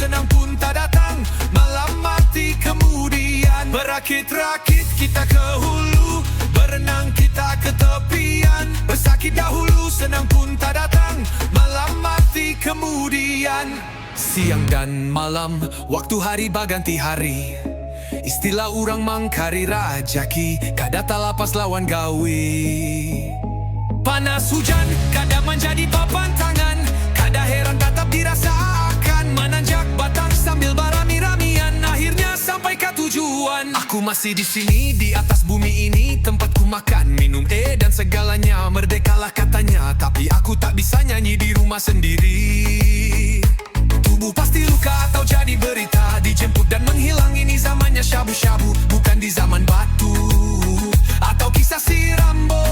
senang pun tak datang. Malam mati kemudian berakit-rakit kita ke hulu, berenang kita ke tepian. Bersakit dahulu, senang pun tak datang. Malam mati kemudian. Siang dan malam, waktu hari berganti hari. Istilah orang mangkari rajaki, kada tak lapas lawan gawi. Panas hujan, kada menjadi papan tangan. Kada heran tetap dirasakan. Menanjak batang sambil berami-ramian. Akhirnya sampai ke tujuan. Aku masih di sini, di atas bumi ini. Tempatku makan, minum, dan segalanya. Merdekalah katanya, tapi aku tak bisa nyanyi di rumah sendiri. Tubuh pasti luka atau jadi berita, dijemput dan menghilang. Ini zamannya syabu-syabu, bukan di zaman batu atau kisah si Rambo.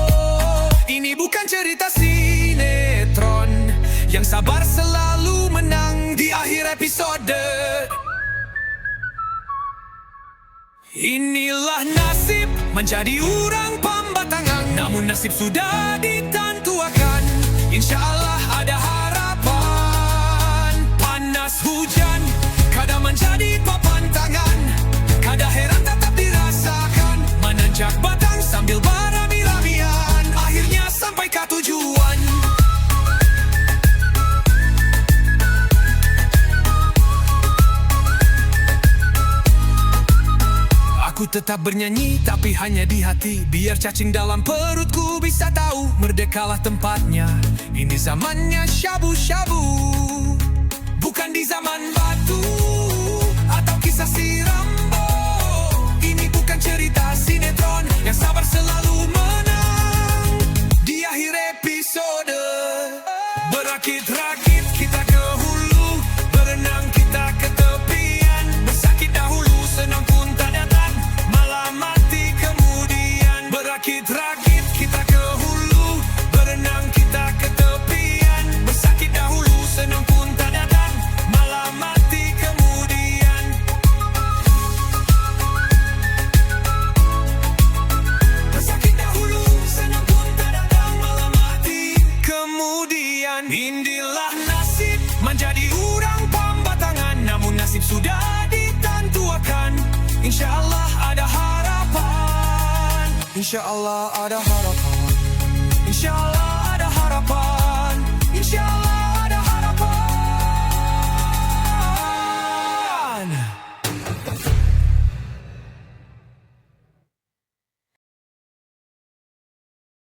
Ini bukan cerita sinetron yang sabar selalu menang di akhir episode. Inilah nasib menjadi orang pembatangan, namun nasib sudah ditentukan. Insya Allah ada harapan. Panas hujan kadang menjadi papan tangan. Kada heran tetap dirasakan. Menanjak batang sambil berami-ramian. Akhirnya sampai ke tujuan. Aku tetap bernyanyi tapi hanya di hati. Biar cacing dalam perutku bisa tahu merdekalah tempatnya. Ini zamannya syabu-syabu, bukan di zaman batu atau kisah si Rambo. Ini bukan cerita sinetron yang sabar selalu menang di akhir episode. Berakit-rakit kita ke hulu, berenang kita ke tepian. Bersakit dahulu, senang pun tak datang. Malam mati kemudian. Berakit-rakit kita ke hulu, berenang kita ke tepian. Bersakit dahulu, senang pun tak datang. Malam mati kemudian. Bersakit dahulu, senang pun tak datang. Malam mati kemudian. Inilah nasib menjadi orang pembatangan, namun nasib sudah ditentukan. Insya Allah ada harapan. Insya Allah ada harapan. Insya Allah